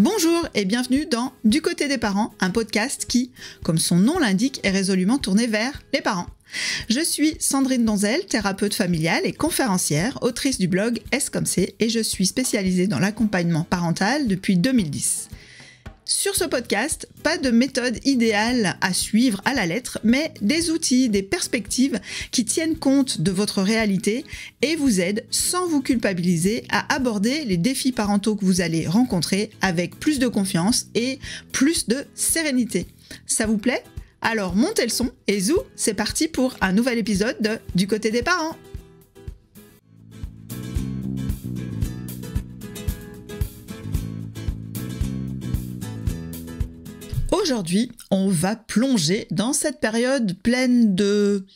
Bonjour et bienvenue dans Du côté des parents, un podcast qui, comme son nom l'indique, est résolument tourné vers les parents. Je suis Sandrine Donzel, thérapeute familiale et conférencière, autrice du blog Est-ce comme c'est, et je suis spécialisée dans l'accompagnement parental depuis 2010. Sur ce podcast, pas de méthode idéale à suivre à la lettre, mais des outils, des perspectives qui tiennent compte de votre réalité et vous aident, sans vous culpabiliser, à aborder les défis parentaux que vous allez rencontrer avec plus de confiance et plus de sérénité. Ça vous plaît ? Alors montez le son et zou, c'est parti pour un nouvel épisode de Du côté des parents. Aujourd'hui, on va plonger dans cette période pleine de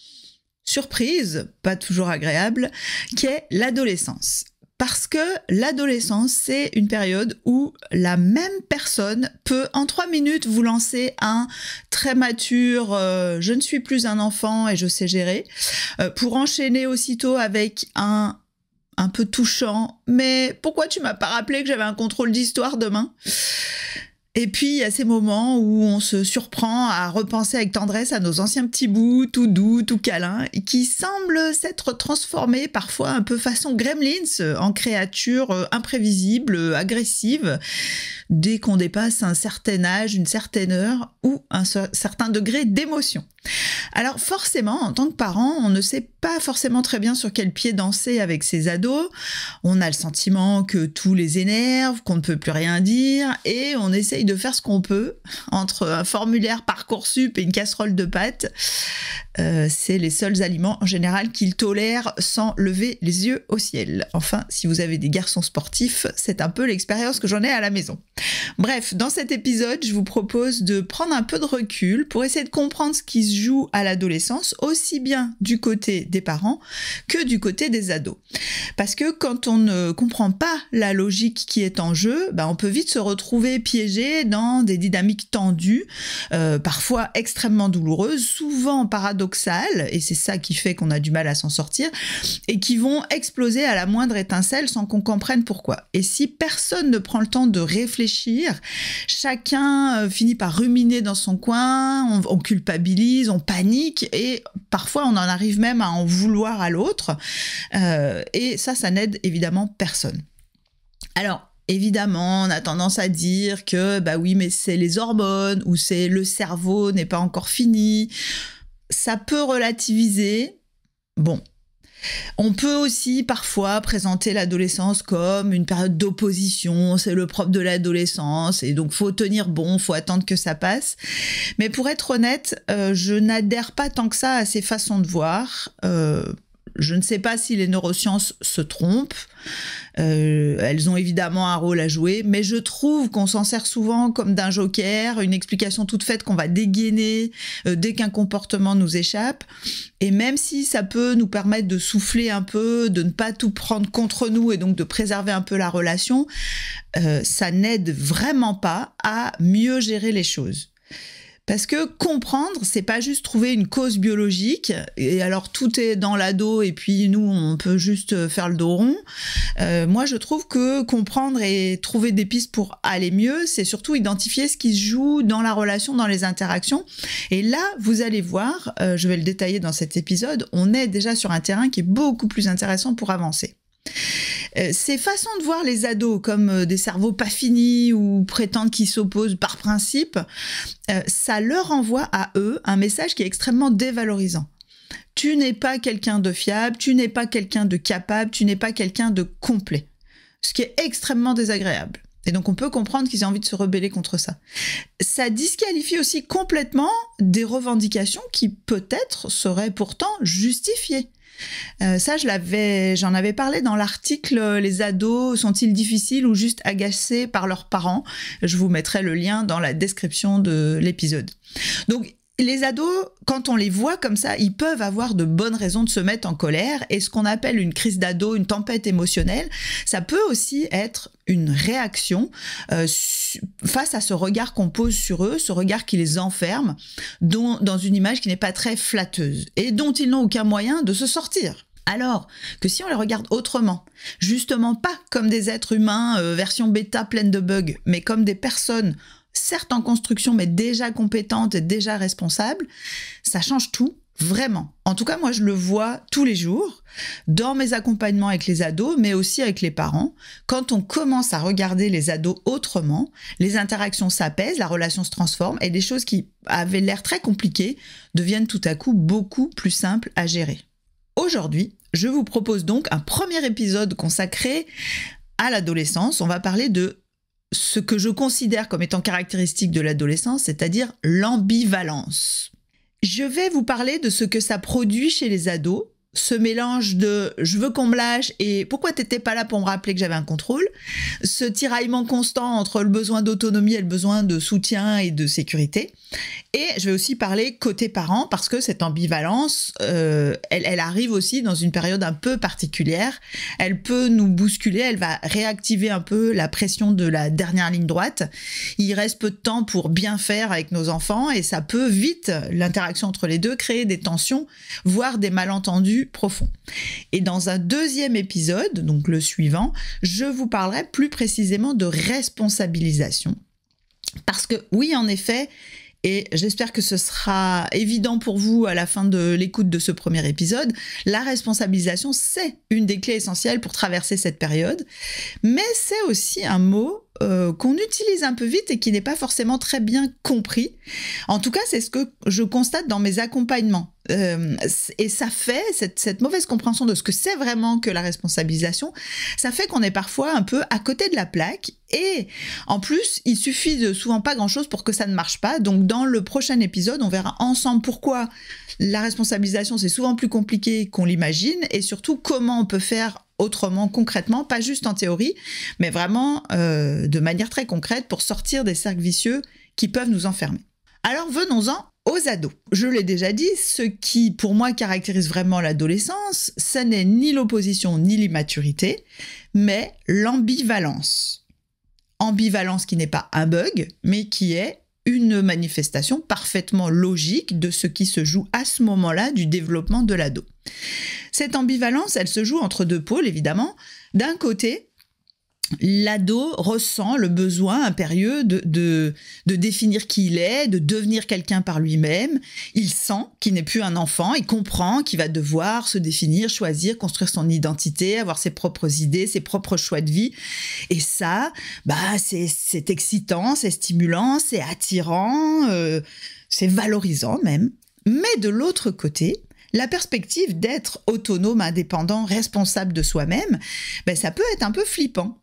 surprises, pas toujours agréables, qu'est l'adolescence. Parce que l'adolescence, c'est une période où la même personne peut en 3 minutes vous lancer un très mature « je ne suis plus un enfant et je sais gérer », pour enchaîner aussitôt avec un peu touchant « mais pourquoi tu m'as pas rappelé que j'avais un contrôle d'histoire demain ?» Et puis, il y a ces moments où on se surprend à repenser avec tendresse à nos anciens petits bouts, tout doux, tout câlins, qui semblent s'être transformés parfois un peu façon gremlins, en créatures imprévisibles, agressives, dès qu'on dépasse un certain âge, une certaine heure ou un certain degré d'émotion. Alors forcément, en tant que parent, on ne sait pas forcément très bien sur quel pied danser avec ses ados. On a le sentiment que tout les énerve, qu'on ne peut plus rien dire, et on essaye de faire ce qu'on peut entre un formulaire Parcoursup et une casserole de pâtes. C'est les seuls aliments en général qu'ils tolèrent sans lever les yeux au ciel. Enfin, si vous avez des garçons sportifs, c'est un peu l'expérience que j'en ai à la maison. Bref, dans cet épisode, je vous propose de prendre un peu de recul pour essayer de comprendre ce qui se joue à l'adolescence, aussi bien du côté des parents que du côté des ados. Parce que quand on ne comprend pas la logique qui est en jeu, on peut vite se retrouver piégé dans des dynamiques tendues, parfois extrêmement douloureuses, souvent paradoxales, et c'est ça qui fait qu'on a du mal à s'en sortir, et qui vont exploser à la moindre étincelle sans qu'on comprenne pourquoi. Et si personne ne prend le temps de réfléchir, chacun finit par ruminer dans son coin, on culpabilise, on panique, et parfois on en arrive même à en vouloir à l'autre, et ça n'aide évidemment personne. Alors, évidemment, on a tendance à dire que oui, mais c'est les hormones ou c'est le cerveau n'est pas encore fini. Ça peut relativiser. Bon. On peut aussi parfois présenter l'adolescence comme une période d'opposition, c'est le propre de l'adolescence et donc faut tenir bon, faut attendre que ça passe. Mais pour être honnête, je n'adhère pas tant que ça à ces façons de voir. Je ne sais pas si les neurosciences se trompent, elles ont évidemment un rôle à jouer, mais je trouve qu'on s'en sert souvent comme d'un joker, une explication toute faite qu'on va dégainer dès qu'un comportement nous échappe. Et même si ça peut nous permettre de souffler un peu, de ne pas tout prendre contre nous et donc de préserver un peu la relation, ça n'aide vraiment pas à mieux gérer les choses. Parce que comprendre, c'est pas juste trouver une cause biologique, et alors tout est dans l'ado, et puis nous, on peut juste faire le dos rond. Moi, je trouve que comprendre et trouver des pistes pour aller mieux, c'est surtout identifier ce qui se joue dans la relation, dans les interactions. Et là, vous allez voir, je vais le détailler dans cet épisode, on est déjà sur un terrain qui est beaucoup plus intéressant pour avancer. Ces façons de voir les ados comme des cerveaux pas finis ou prétendent qu'ils s'opposent par principe, ça leur envoie à eux un message qui est extrêmement dévalorisant. Tu n'es pas quelqu'un de fiable, tu n'es pas quelqu'un de capable, tu n'es pas quelqu'un de complet. Ce qui est extrêmement désagréable. Et donc on peut comprendre qu'ils aient envie de se rebeller contre ça. Ça disqualifie aussi complètement des revendications qui peut-être seraient pourtant justifiées. Ça, j'en avais parlé dans l'article « Les ados sont-ils difficiles ou juste agacés par leurs parents ?» Je vous mettrai le lien dans la description de l'épisode. Donc, les ados, quand on les voit comme ça, ils peuvent avoir de bonnes raisons de se mettre en colère, et ce qu'on appelle une crise d'ado, une tempête émotionnelle, ça peut aussi être une réaction face à ce regard qu'on pose sur eux, ce regard qui les enferme dans une image qui n'est pas très flatteuse et dont ils n'ont aucun moyen de se sortir. Alors que si on les regarde autrement, justement pas comme des êtres humains version bêta pleine de bugs, mais comme des personnes certes en construction, mais déjà compétentes et déjà responsables, ça change tout, vraiment. En tout cas, moi, je le vois tous les jours, dans mes accompagnements avec les ados, mais aussi avec les parents. Quand on commence à regarder les ados autrement, les interactions s'apaisent, la relation se transforme, et des choses qui avaient l'air très compliquées deviennent tout à coup beaucoup plus simples à gérer. Aujourd'hui, je vous propose donc un premier épisode consacré à l'adolescence. On va parler de ce que je considère comme étant caractéristique de l'adolescence, c'est-à-dire l'ambivalence. Je vais vous parler de ce que ça produit chez les ados, ce mélange de « je veux qu'on me lâche » et « pourquoi t'étais pas là pour me rappeler que j'avais un contrôle ?» Ce tiraillement constant entre le besoin d'autonomie et le besoin de soutien et de sécurité. Et je vais aussi parler côté parents, parce que cette ambivalence, elle arrive aussi dans une période un peu particulière. Elle peut nous bousculer, elle va réactiver un peu la pression de la dernière ligne droite. Il reste peu de temps pour bien faire avec nos enfants et ça peut vite, l'interaction entre les deux, créer des tensions, voire des malentendus profonds. Et dans un deuxième épisode, donc le suivant, je vous parlerai plus précisément de responsabilisation. Parce que oui, en effet, et j'espère que ce sera évident pour vous à la fin de l'écoute de ce premier épisode, la responsabilisation, c'est une des clés essentielles pour traverser cette période, mais c'est aussi un mot qu'on utilise un peu vite et qui n'est pas forcément très bien compris. En tout cas, c'est ce que je constate dans mes accompagnements. Et ça fait, cette mauvaise compréhension de ce que c'est vraiment que la responsabilisation, ça fait qu'on est parfois un peu à côté de la plaque. Et en plus, il suffit de souvent pas grand-chose pour que ça ne marche pas. Donc dans le prochain épisode, on verra ensemble pourquoi la responsabilisation, c'est souvent plus compliqué qu'on l'imagine et surtout comment on peut faire autrement, concrètement, pas juste en théorie, mais vraiment de manière très concrète pour sortir des cercles vicieux qui peuvent nous enfermer. Alors venons-en aux ados. Je l'ai déjà dit, ce qui pour moi caractérise vraiment l'adolescence, ce n'est ni l'opposition ni l'immaturité, mais l'ambivalence. Ambivalence qui n'est pas un bug, mais qui est une manifestation parfaitement logique de ce qui se joue à ce moment-là du développement de l'ado. Cette ambivalence, elle se joue entre deux pôles, évidemment. D'un côté, l'ado ressent le besoin impérieux de définir qui il est, de devenir quelqu'un par lui-même. Il sent qu'il n'est plus un enfant, il comprend qu'il va devoir se définir, choisir, construire son identité, avoir ses propres idées, ses propres choix de vie. Et ça, c'est excitant, c'est stimulant, c'est attirant, c'est valorisant même. Mais de l'autre côté, la perspective d'être autonome, indépendant, responsable de soi-même, ça peut être un peu flippant.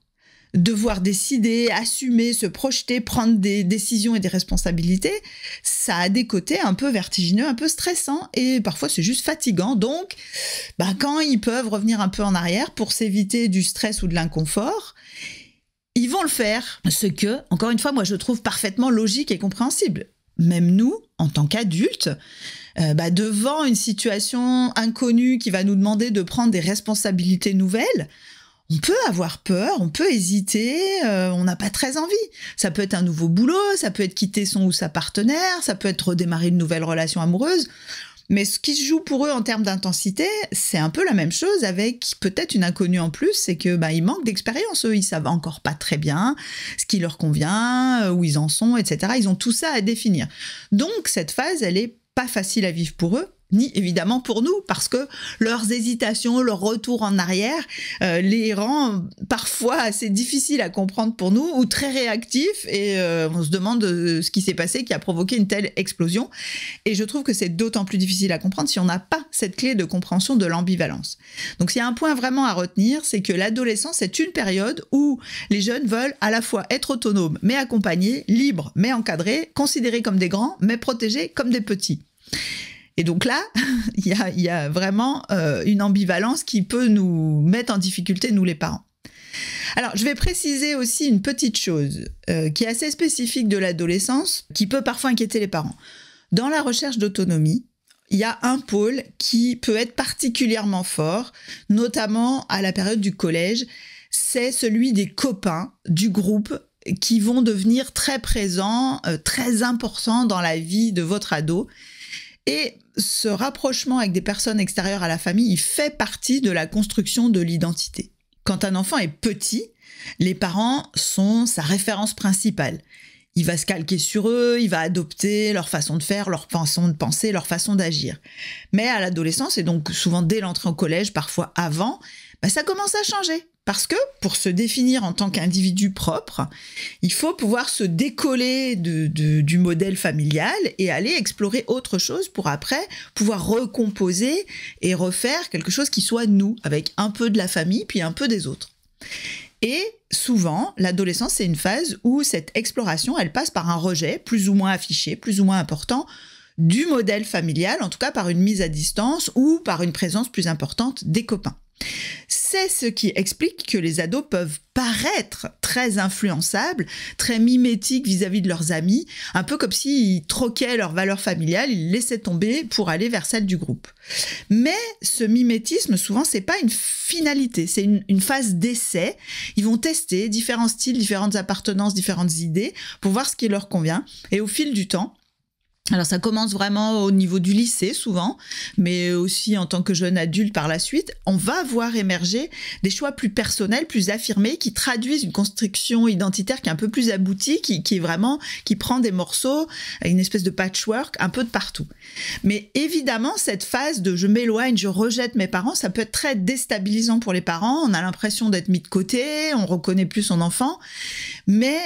Devoir décider, assumer, se projeter, prendre des décisions et des responsabilités, ça a des côtés un peu vertigineux, un peu stressants et parfois c'est juste fatigant. Donc, quand ils peuvent revenir un peu en arrière pour s'éviter du stress ou de l'inconfort, ils vont le faire. Ce que, encore une fois, moi je trouve parfaitement logique et compréhensible. Même nous, en tant qu'adultes, devant une situation inconnue qui va nous demander de prendre des responsabilités nouvelles, on peut avoir peur, on peut hésiter, on n'a pas très envie. Ça peut être un nouveau boulot, ça peut être quitter son ou sa partenaire, ça peut être redémarrer une nouvelle relation amoureuse. Mais ce qui se joue pour eux en termes d'intensité, c'est un peu la même chose avec peut-être une inconnue en plus, c'est que ils manquent d'expérience, eux, ils savent encore pas très bien ce qui leur convient, où ils en sont, etc. Ils ont tout ça à définir. Donc cette phase, elle est pas facile à vivre pour eux, ni évidemment pour nous, parce que leurs hésitations, leur retour en arrière les rend parfois assez difficiles à comprendre pour nous, ou très réactifs, et on se demande ce qui s'est passé, qui a provoqué une telle explosion. Et je trouve que c'est d'autant plus difficile à comprendre si on n'a pas cette clé de compréhension de l'ambivalence. Donc s'il y a un point vraiment à retenir, c'est que l'adolescence est une période où les jeunes veulent à la fois être autonomes, mais accompagnés, libres, mais encadrés, considérés comme des grands, mais protégés comme des petits. Et donc là, il y a vraiment une ambivalence qui peut nous mettre en difficulté, nous les parents. Alors, je vais préciser aussi une petite chose qui est assez spécifique de l'adolescence, qui peut parfois inquiéter les parents. Dans la recherche d'autonomie, il y a un pôle qui peut être particulièrement fort, notamment à la période du collège, c'est celui des copains du groupe qui vont devenir très présents, très importants dans la vie de votre ado. Et ce rapprochement avec des personnes extérieures à la famille, il fait partie de la construction de l'identité. Quand un enfant est petit, les parents sont sa référence principale. Il va se calquer sur eux, il va adopter leur façon de faire, leur façon de penser, leur façon d'agir. Mais à l'adolescence, et donc souvent dès l'entrée au collège, parfois avant, ça commence à changer. Parce que pour se définir en tant qu'individu propre, il faut pouvoir se décoller du modèle familial et aller explorer autre chose pour après pouvoir recomposer et refaire quelque chose qui soit nous, avec un peu de la famille puis un peu des autres. Et souvent, l'adolescence, c'est une phase où cette exploration, elle passe par un rejet plus ou moins affiché, plus ou moins important, du modèle familial, en tout cas par une mise à distance ou par une présence plus importante des copains. C'est ce qui explique que les ados peuvent paraître très influençables, très mimétiques vis-à-vis de leurs amis, un peu comme s'ils troquaient leurs valeurs familiales, ils laissaient tomber pour aller vers celles du groupe. Mais ce mimétisme, souvent, c'est pas une finalité, c'est une phase d'essai. Ils vont tester différents styles, différentes appartenances, différentes idées pour voir ce qui leur convient. Et au fil du temps, alors ça commence vraiment au niveau du lycée souvent, mais aussi en tant que jeune adulte par la suite, on va voir émerger des choix plus personnels, plus affirmés, qui traduisent une construction identitaire qui est un peu plus aboutie, qui prend des morceaux, une espèce de patchwork un peu de partout. Mais évidemment, cette phase de je m'éloigne, je rejette mes parents, ça peut être très déstabilisant pour les parents, on a l'impression d'être mis de côté, on reconnaît plus son enfant, mais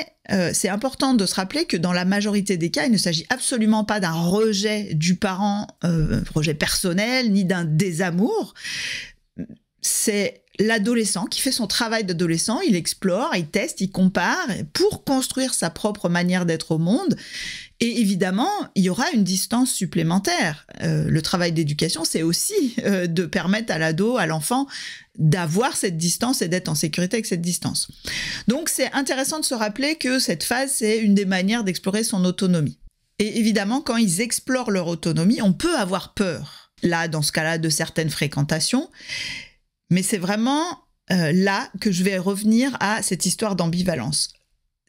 c'est important de se rappeler que dans la majorité des cas, il ne s'agit absolument pas d'un rejet du parent, rejet personnel, ni d'un désamour. C'est l'adolescent qui fait son travail d'adolescent, il explore, il teste, il compare pour construire sa propre manière d'être au monde. Et évidemment, il y aura une distance supplémentaire. Le travail d'éducation, c'est aussi de permettre à l'ado, à l'enfant, d'avoir cette distance et d'être en sécurité avec cette distance. Donc, c'est intéressant de se rappeler que cette phase, c'est une des manières d'explorer son autonomie. Et évidemment, quand ils explorent leur autonomie, on peut avoir peur, là, dans ce cas-là, de certaines fréquentations. Mais c'est vraiment là que je vais revenir à cette histoire d'ambivalence.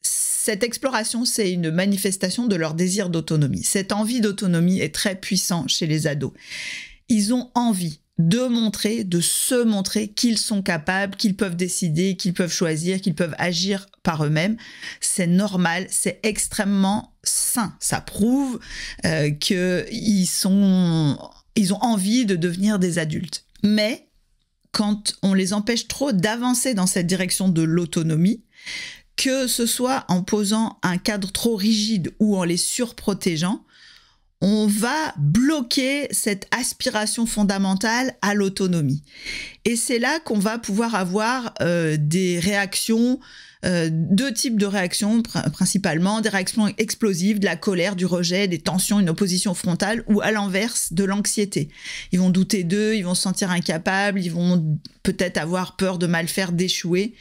Cette exploration, c'est une manifestation de leur désir d'autonomie. Cette envie d'autonomie est très puissante chez les ados. Ils ont envie de se montrer qu'ils sont capables, qu'ils peuvent décider, qu'ils peuvent choisir, qu'ils peuvent agir par eux-mêmes. C'est normal, c'est extrêmement sain. Ça prouve qu'ils ont envie de devenir des adultes. Mais quand on les empêche trop d'avancer dans cette direction de l'autonomie, que ce soit en posant un cadre trop rigide ou en les surprotégeant, on va bloquer cette aspiration fondamentale à l'autonomie. Et c'est là qu'on va pouvoir avoir des réactions, deux types de réactions principalement, des réactions explosives, de la colère, du rejet, des tensions, une opposition frontale, ou à l'inverse, de l'anxiété. Ils vont douter d'eux, ils vont se sentir incapables, ils vont peut-être avoir peur de mal faire, d'échouer.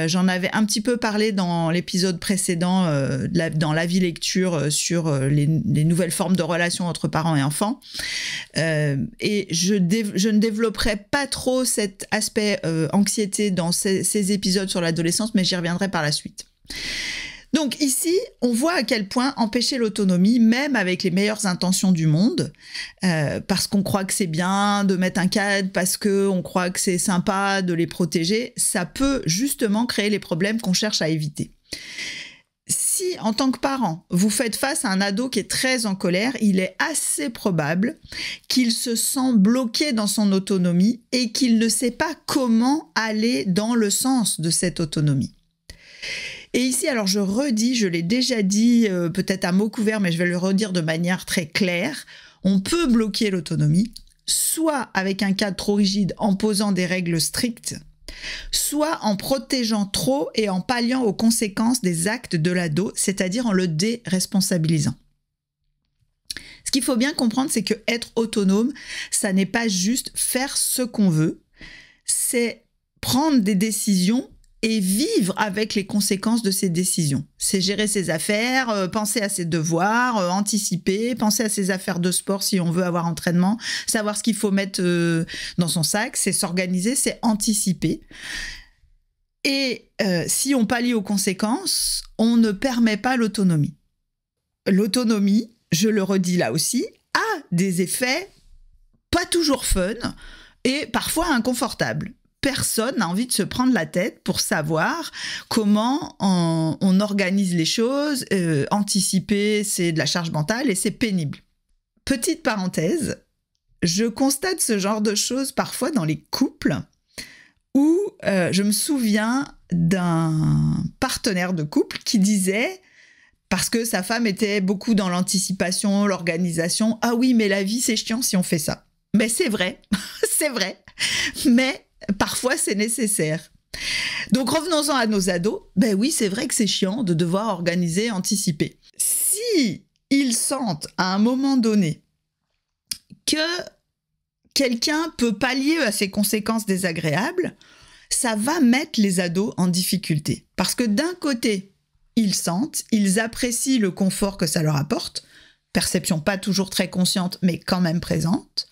J'en avais un petit peu parlé dans l'épisode précédent, dans l'avis lecture sur les nouvelles formes de relations entre parents et enfants. Et je ne développerai pas trop cet aspect anxiété dans ces épisodes sur l'adolescence, mais j'y reviendrai par la suite. Donc ici, on voit à quel point empêcher l'autonomie, même avec les meilleures intentions du monde, parce qu'on croit que c'est bien de mettre un cadre, parce qu'on croit que c'est sympa de les protéger, ça peut justement créer les problèmes qu'on cherche à éviter. Si, en tant que parent, vous faites face à un ado qui est très en colère, il est assez probable qu'il se sent bloqué dans son autonomie et qu'il ne sait pas comment aller dans le sens de cette autonomie. Et ici, alors je redis, je l'ai déjà dit peut-être à mots couverts, mais je vais le redire de manière très claire, on peut bloquer l'autonomie, soit avec un cadre trop rigide en posant des règles strictes, soit en protégeant trop et en palliant aux conséquences des actes de l'ado, c'est-à-dire en le déresponsabilisant. Ce qu'il faut bien comprendre, c'est que être autonome, ça n'est pas juste faire ce qu'on veut, c'est prendre des décisions et vivre avec les conséquences de ces décisions. C'est gérer ses affaires, penser à ses devoirs, anticiper, penser à ses affaires de sport si on veut avoir entraînement, savoir ce qu'il faut mettre dans son sac, c'est s'organiser, c'est anticiper. Et si on pallie aux conséquences, on ne permet pas l'autonomie. L'autonomie, je le redis là aussi, a des effets pas toujours fun et parfois inconfortables. Personne n'a envie de se prendre la tête pour savoir comment on organise les choses. Anticiper, c'est de la charge mentale et c'est pénible. Petite parenthèse, je constate ce genre de choses parfois dans les couples où je me souviens d'un partenaire de couple qui disait, parce que sa femme était beaucoup dans l'anticipation, l'organisation, « Ah oui, mais la vie, c'est chiant si on fait ça. » Mais c'est vrai, c'est vrai, mais parfois c'est nécessaire. Donc revenons-en à nos ados. Ben oui, c'est vrai que c'est chiant de devoir organiser, anticiper. Si ils sentent à un moment donné que quelqu'un peut pallier à ces conséquences désagréables, ça va mettre les ados en difficulté. Parce que d'un côté, ils apprécient le confort que ça leur apporte, perception pas toujours très consciente, mais quand même présente.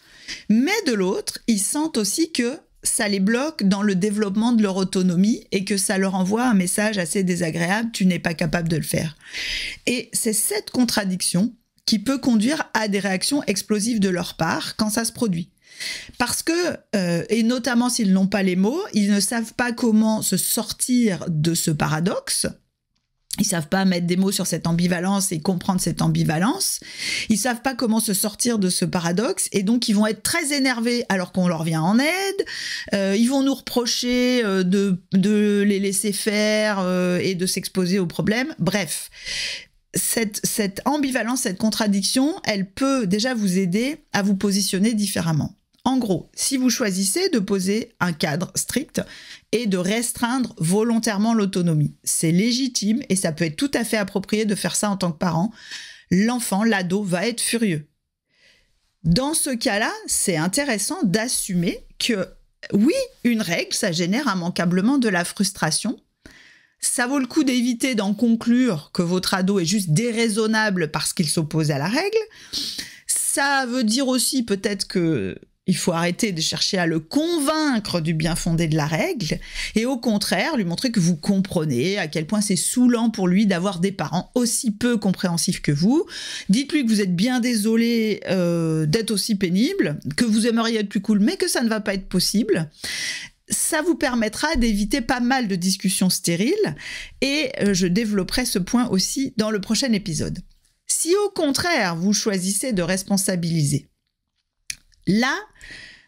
Mais de l'autre, ils sentent aussi que ça les bloque dans le développement de leur autonomie et que ça leur envoie un message assez désagréable, tu n'es pas capable de le faire. Et c'est cette contradiction qui peut conduire à des réactions explosives de leur part quand ça se produit. Parce que, et notamment s'ils n'ont pas les mots, ils ne savent pas comment se sortir de ce paradoxe. Ils savent pas mettre des mots sur cette ambivalence et comprendre cette ambivalence. Ils savent pas comment se sortir de ce paradoxe et donc ils vont être très énervés alors qu'on leur vient en aide. Ils vont nous reprocher de les laisser faire et de s'exposer aux problèmes. Bref, cette ambivalence, cette contradiction, elle peut déjà vous aider à vous positionner différemment. En gros, si vous choisissez de poser un cadre strict et de restreindre volontairement l'autonomie, c'est légitime et ça peut être tout à fait approprié de faire ça en tant que parent. L'enfant, l'ado, va être furieux. Dans ce cas-là, c'est intéressant d'assumer que oui, une règle, ça génère immanquablement de la frustration. Ça vaut le coup d'éviter d'en conclure que votre ado est juste déraisonnable parce qu'il s'oppose à la règle. Ça veut dire aussi peut-être que il faut arrêter de chercher à le convaincre du bien fondé de la règle et au contraire lui montrer que vous comprenez à quel point c'est saoulant pour lui d'avoir des parents aussi peu compréhensifs que vous. Dites-lui que vous êtes bien désolé d'être aussi pénible, que vous aimeriez être plus cool mais que ça ne va pas être possible. Ça vous permettra d'éviter pas mal de discussions stériles et je développerai ce point aussi dans le prochain épisode. Si au contraire vous choisissez de responsabiliser, là,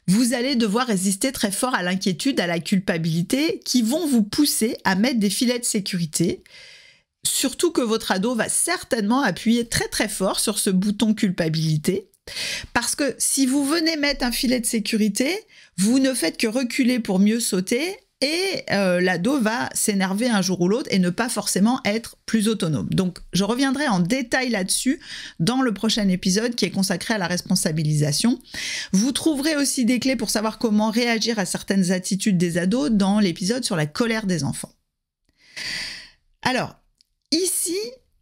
vous allez devoir résister très fort à l'inquiétude, à la culpabilité qui vont vous pousser à mettre des filets de sécurité. Surtout que votre ado va certainement appuyer très très fort sur ce bouton culpabilité. Parce que si vous venez mettre un filet de sécurité, vous ne faites que reculer pour mieux sauter et l'ado va s'énerver un jour ou l'autre et ne pas forcément être plus autonome. Donc, je reviendrai en détail là-dessus dans le prochain épisode qui est consacré à la responsabilisation. Vous trouverez aussi des clés pour savoir comment réagir à certaines attitudes des ados dans l'épisode sur la colère des enfants. Alors, ici,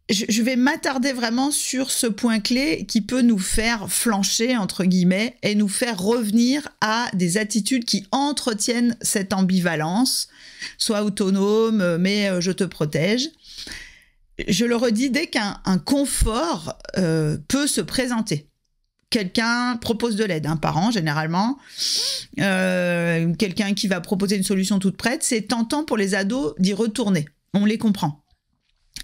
je vais m'attarder vraiment sur ce point clé qui peut nous faire flancher, entre guillemets, et nous faire revenir à des attitudes qui entretiennent cette ambivalence, soit autonome, mais je te protège. Je le redis, dès qu'un confort peut se présenter, quelqu'un propose de l'aide, un parent généralement, quelqu'un qui va proposer une solution toute prête, c'est tentant pour les ados d'y retourner, on les comprend.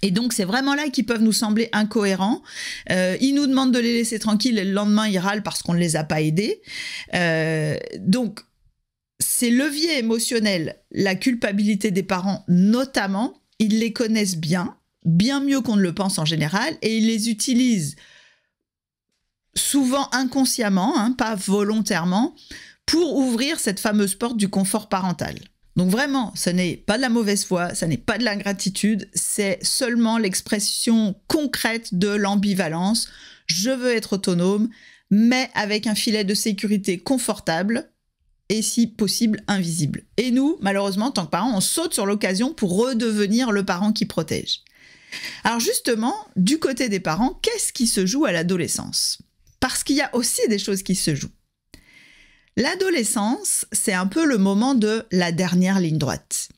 Et donc, c'est vraiment là qu'ils peuvent nous sembler incohérents. Ils nous demandent de les laisser tranquilles et le lendemain, ils râlent parce qu'on ne les a pas aidés. Donc, ces leviers émotionnels, la culpabilité des parents notamment, ils les connaissent bien mieux qu'on ne le pense en général, et ils les utilisent souvent inconsciemment, pas volontairement, pour ouvrir cette fameuse porte du confort parental. Donc vraiment, ce n'est pas de la mauvaise foi, ça n'est pas de l'ingratitude, c'est seulement l'expression concrète de l'ambivalence. Je veux être autonome, mais avec un filet de sécurité confortable et si possible invisible. Et nous, malheureusement, en tant que parents, on saute sur l'occasion pour redevenir le parent qui protège. Alors justement, du côté des parents, qu'est-ce qui se joue à l'adolescence ? Parce qu'il y a aussi des choses qui se jouent. L'adolescence, c'est un peu le moment de la dernière ligne droite.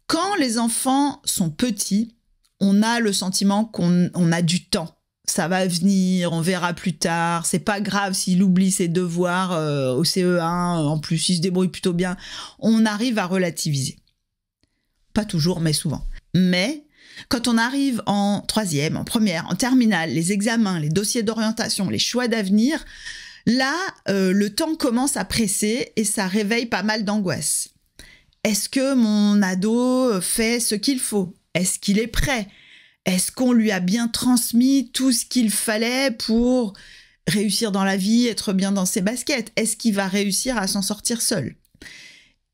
Quand les enfants sont petits, on a le sentiment qu'on a du temps. ça va venir, on verra plus tard, c'est pas grave s'il oublie ses devoirs au CE1, en plus il se débrouille plutôt bien, on arrive à relativiser. Pas toujours, mais souvent. Mais quand on arrive en troisième, en première, en terminale, les examens, les dossiers d'orientation, les choix d'avenir, là, le temps commence à presser et ça réveille pas mal d'angoisse. Est-ce que mon ado fait ce qu'il faut? Est-ce qu'il est prêt? Est-ce qu'on lui a bien transmis tout ce qu'il fallait pour réussir dans la vie, être bien dans ses baskets? Est-ce qu'il va réussir à s'en sortir seul?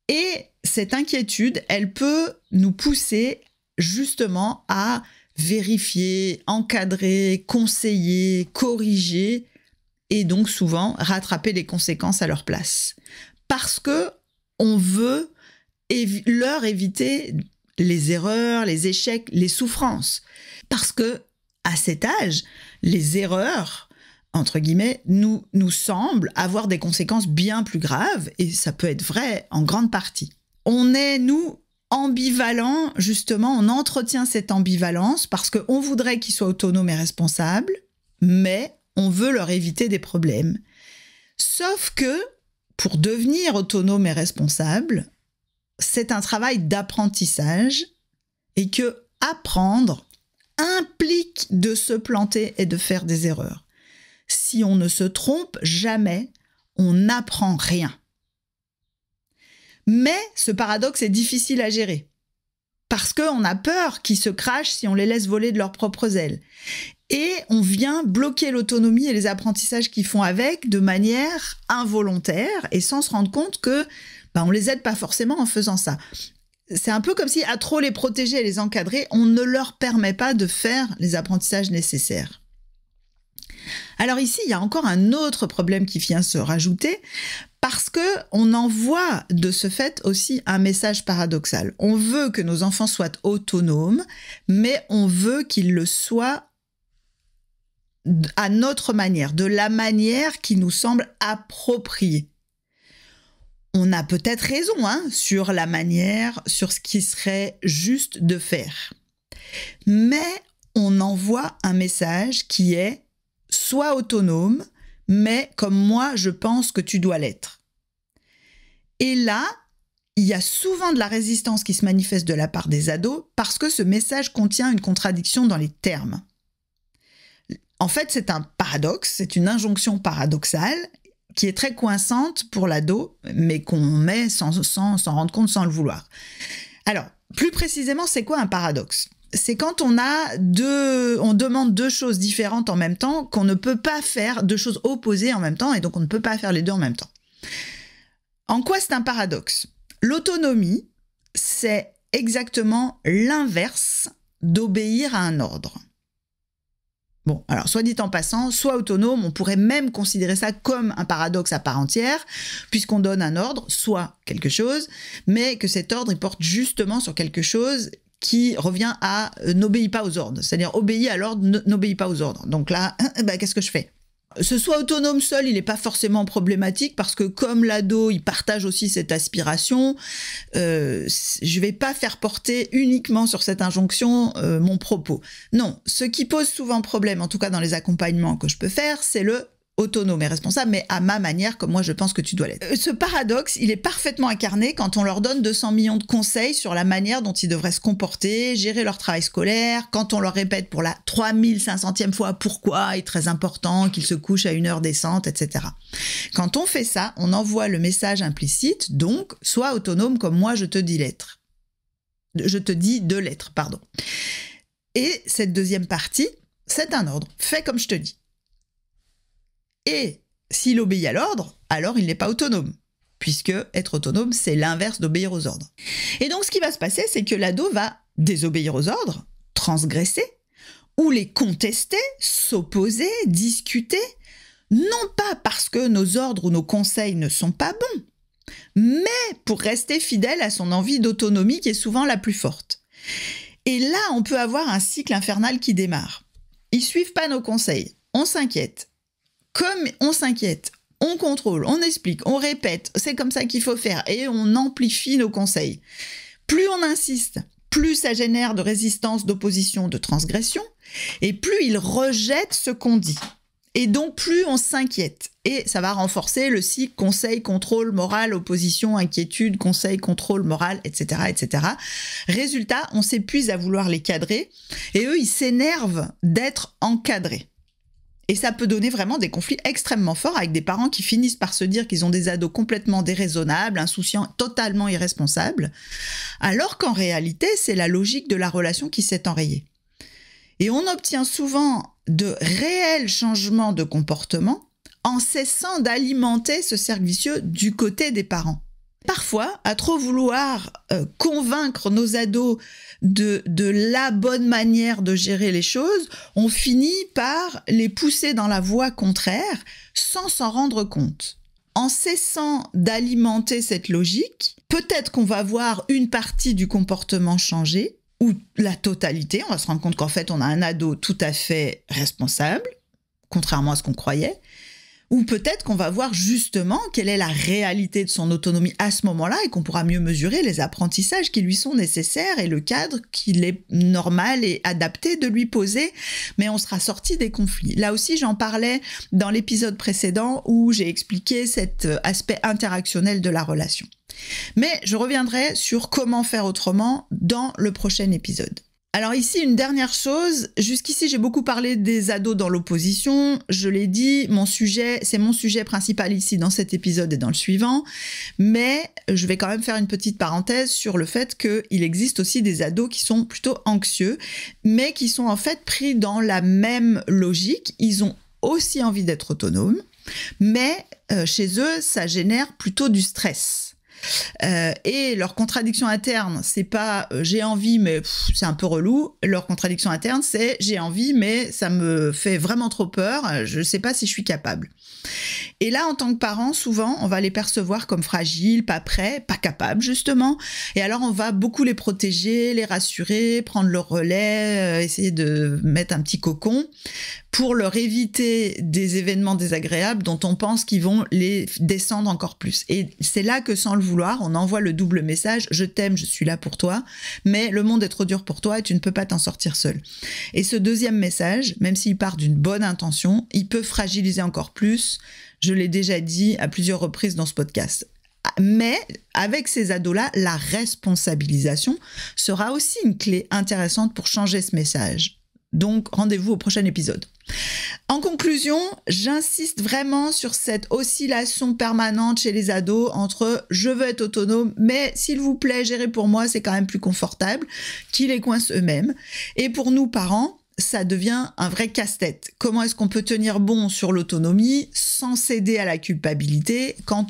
Et cette inquiétude, elle peut nous pousser justement à vérifier, encadrer, conseiller, corriger et donc souvent rattraper les conséquences à leur place. Parce que on veut leur éviter les erreurs, les échecs, les souffrances. Parce que à cet âge, les erreurs, entre guillemets, nous semblent avoir des conséquences bien plus graves, et ça peut être vrai en grande partie. On est, nous, ambivalents, justement, on entretient cette ambivalence parce qu'on voudrait qu'ils soient autonomes et responsables, mais on veut leur éviter des problèmes. Sauf que, pour devenir autonome et responsable, c'est un travail d'apprentissage et que apprendre implique de se planter et de faire des erreurs. Si on ne se trompe jamais, on n'apprend rien. Mais ce paradoxe est difficile à gérer parce qu'on a peur qu'ils se crachent si on les laisse voler de leurs propres ailes. Et on vient bloquer l'autonomie et les apprentissages qu'ils font avec de manière involontaire et sans se rendre compte que on les aide pas forcément en faisant ça. C'est un peu comme si, à trop les protéger et les encadrer, on ne leur permet pas de faire les apprentissages nécessaires. Alors ici, il y a encore un autre problème qui vient se rajouter, parce qu'on envoie de ce fait aussi un message paradoxal. On veut que nos enfants soient autonomes, mais on veut qu'ils le soient à notre manière, de la manière qui nous semble appropriée. On a peut-être raison sur la manière, sur ce qui serait juste de faire. Mais on envoie un message qui est « sois autonome, mais comme moi, je pense que tu dois l'être ». Et là, il y a souvent de la résistance qui se manifeste de la part des ados parce que ce message contient une contradiction dans les termes. En fait, c'est un paradoxe, c'est une injonction paradoxale qui est très coincante pour l'ado, mais qu'on met sans s'en rendre compte, sans le vouloir. Alors, plus précisément, c'est quoi un paradoxe? C'est quand on demande deux choses différentes en même temps, qu'on ne peut pas faire deux choses opposées en même temps, et donc on ne peut pas faire les deux en même temps. En quoi c'est un paradoxe? L'autonomie, c'est exactement l'inverse d'obéir à un ordre. Bon, alors, soit dit en passant, soit autonome, on pourrait même considérer ça comme un paradoxe à part entière, puisqu'on donne un ordre, soit quelque chose, mais que cet ordre, il porte justement sur quelque chose qui revient à n'obéit pas aux ordres. C'est-à-dire, obéit à l'ordre, n'obéit pas aux ordres. Donc là, qu'est-ce que je fais? Ce soit autonome seul, il n'est pas forcément problématique parce que comme l'ado, il partage aussi cette aspiration, je vais pas faire porter uniquement sur cette injonction mon propos. Non, ce qui pose souvent problème, en tout cas dans les accompagnements que je peux faire, c'est le autonome et responsable, mais à ma manière, comme moi je pense que tu dois l'être. Ce paradoxe, il est parfaitement incarné quand on leur donne 200 millions de conseils sur la manière dont ils devraient se comporter, gérer leur travail scolaire, quand on leur répète pour la 3500e fois pourquoi il est très important qu'ils se couchent à une heure décente, etc. Quand on fait ça, on envoie le message implicite, donc, sois autonome comme moi je te dis l'être. Je te dis de l'être, pardon. Et cette deuxième partie, c'est un ordre, fais comme je te dis. Et s'il obéit à l'ordre, alors il n'est pas autonome, puisque être autonome, c'est l'inverse d'obéir aux ordres. Et donc, ce qui va se passer, c'est que l'ado va désobéir aux ordres, transgresser, ou les contester, s'opposer, discuter, non pas parce que nos ordres ou nos conseils ne sont pas bons, mais pour rester fidèle à son envie d'autonomie qui est souvent la plus forte. Et là, on peut avoir un cycle infernal qui démarre. Ils suivent pas nos conseils, on s'inquiète. Comme on s'inquiète, on contrôle, on explique, on répète, c'est comme ça qu'il faut faire et on amplifie nos conseils. Plus on insiste, plus ça génère de résistance, d'opposition, de transgression, et plus il rejette ce qu'on dit. Et donc, plus on s'inquiète. Et ça va renforcer le cycle conseil, contrôle, morale, opposition, inquiétude, conseil, contrôle, morale, etc., etc. Résultat, on s'épuise à vouloir les cadrer. Et eux, ils s'énervent d'être encadrés. Et ça peut donner vraiment des conflits extrêmement forts avec des parents qui finissent par se dire qu'ils ont des ados complètement déraisonnables, insouciants, totalement irresponsables. Alors qu'en réalité, c'est la logique de la relation qui s'est enrayée. Et on obtient souvent de réels changements de comportement en cessant d'alimenter ce cercle vicieux du côté des parents. Parfois, à trop vouloir convaincre nos ados de la bonne manière de gérer les choses, on finit par les pousser dans la voie contraire sans s'en rendre compte. En cessant d'alimenter cette logique, peut-être qu'on va voir une partie du comportement changer, ou la totalité, on va se rendre compte qu'en fait, on a un ado tout à fait responsable, contrairement à ce qu'on croyait, ou peut-être qu'on va voir justement quelle est la réalité de son autonomie à ce moment-là et qu'on pourra mieux mesurer les apprentissages qui lui sont nécessaires et le cadre qu'il est normal et adapté de lui poser, mais on sera sorti des conflits. Là aussi, j'en parlais dans l'épisode précédent où j'ai expliqué cet aspect interactionnel de la relation. Mais je reviendrai sur comment faire autrement dans le prochain épisode. Alors ici, une dernière chose. Jusqu'ici, j'ai beaucoup parlé des ados dans l'opposition. Je l'ai dit, c'est mon sujet principal ici dans cet épisode et dans le suivant. Mais je vais quand même faire une petite parenthèse sur le fait qu'il existe aussi des ados qui sont plutôt anxieux, mais qui sont en fait pris dans la même logique. Ils ont aussi envie d'être autonomes, mais chez eux, ça génère plutôt du stress. Et leur contradiction interne, c'est pas j'ai envie mais c'est un peu relou. Leur contradiction interne, c'est j'ai envie mais ça me fait vraiment trop peur, je sais pas si je suis capable. Et là, en tant que parent, souvent, on va les percevoir comme fragiles, pas prêts, pas capables, justement. Et alors, on va beaucoup les protéger, les rassurer, prendre leur relais, essayer de mettre un petit cocon pour leur éviter des événements désagréables dont on pense qu'ils vont les descendre encore plus. Et c'est là que, sans le vouloir, on envoie le double message « Je t'aime, je suis là pour toi, mais le monde est trop dur pour toi et tu ne peux pas t'en sortir seul. » Et ce deuxième message, même s'il part d'une bonne intention, il peut fragiliser encore plus. Je l'ai déjà dit à plusieurs reprises dans ce podcast. Mais avec ces ados-là, la responsabilisation sera aussi une clé intéressante pour changer ce message. Donc, rendez-vous au prochain épisode. En conclusion, j'insiste vraiment sur cette oscillation permanente chez les ados entre « je veux être autonome, mais s'il vous plaît, gérez pour moi, c'est quand même plus confortable », qui les coincent eux-mêmes. Et pour nous, parents, ça devient un vrai casse-tête. Comment est-ce qu'on peut tenir bon sur l'autonomie sans céder à la culpabilité quand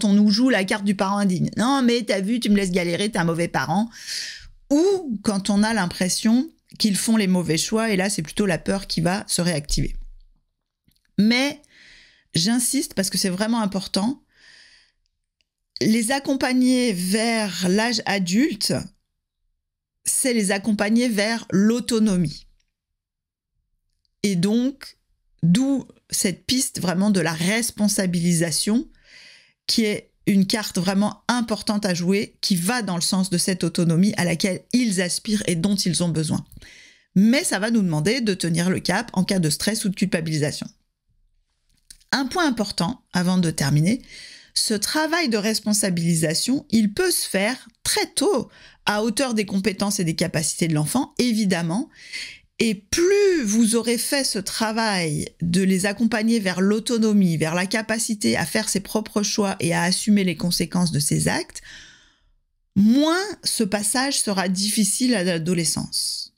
on nous joue la carte du parent indigne ? Non, mais t'as vu, tu me laisses galérer, t'es un mauvais parent. Ou quand on a l'impression qu'ils font les mauvais choix, et là, c'est plutôt la peur qui va se réactiver. Mais j'insiste parce que c'est vraiment important, les accompagner vers l'âge adulte, c'est les accompagner vers l'autonomie. Et donc, d'où cette piste vraiment de la responsabilisation, qui est une carte vraiment importante à jouer, qui va dans le sens de cette autonomie à laquelle ils aspirent et dont ils ont besoin. Mais ça va nous demander de tenir le cap en cas de stress ou de culpabilisation. Un point important, avant de terminer, ce travail de responsabilisation, il peut se faire très tôt, à hauteur des compétences et des capacités de l'enfant, évidemment. Et plus vous aurez fait ce travail de les accompagner vers l'autonomie, vers la capacité à faire ses propres choix et à assumer les conséquences de ses actes, moins ce passage sera difficile à l'adolescence.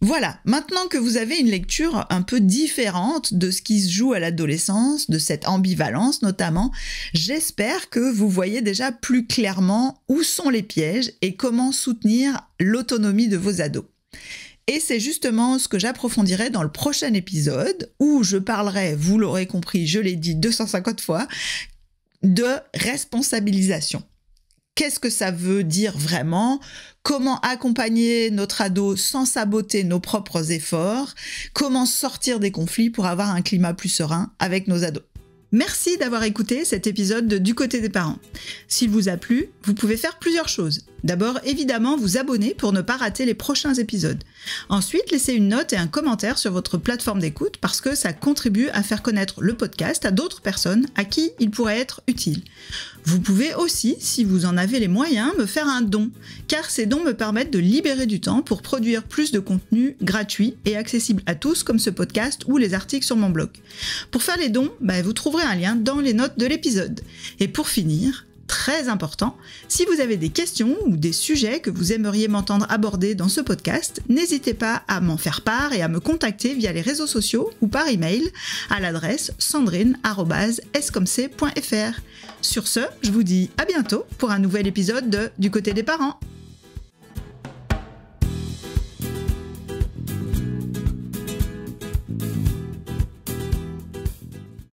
Voilà, maintenant que vous avez une lecture un peu différente de ce qui se joue à l'adolescence, de cette ambivalence notamment, j'espère que vous voyez déjà plus clairement où sont les pièges et comment soutenir l'autonomie de vos ados. Et c'est justement ce que j'approfondirai dans le prochain épisode où je parlerai, vous l'aurez compris, je l'ai dit 250 fois, de responsabilisation. Qu'est-ce que ça veut dire vraiment ? Comment accompagner notre ado sans saboter nos propres efforts ? Comment sortir des conflits pour avoir un climat plus serein avec nos ados ? Merci d'avoir écouté cet épisode de Du côté des parents. S'il vous a plu, vous pouvez faire plusieurs choses. D'abord, évidemment, vous abonner pour ne pas rater les prochains épisodes. Ensuite, laissez une note et un commentaire sur votre plateforme d'écoute parce que ça contribue à faire connaître le podcast à d'autres personnes à qui il pourrait être utile. Vous pouvez aussi, si vous en avez les moyens, me faire un don, car ces dons me permettent de libérer du temps pour produire plus de contenu gratuit et accessible à tous comme ce podcast ou les articles sur mon blog. Pour faire les dons, vous trouverez un lien dans les notes de l'épisode. Et pour finir, très important, si vous avez des questions ou des sujets que vous aimeriez m'entendre aborder dans ce podcast, n'hésitez pas à m'en faire part et à me contacter via les réseaux sociaux ou par email à l'adresse sandrine@scomc.fr. Sur ce, je vous dis à bientôt pour un nouvel épisode de Du côté des parents.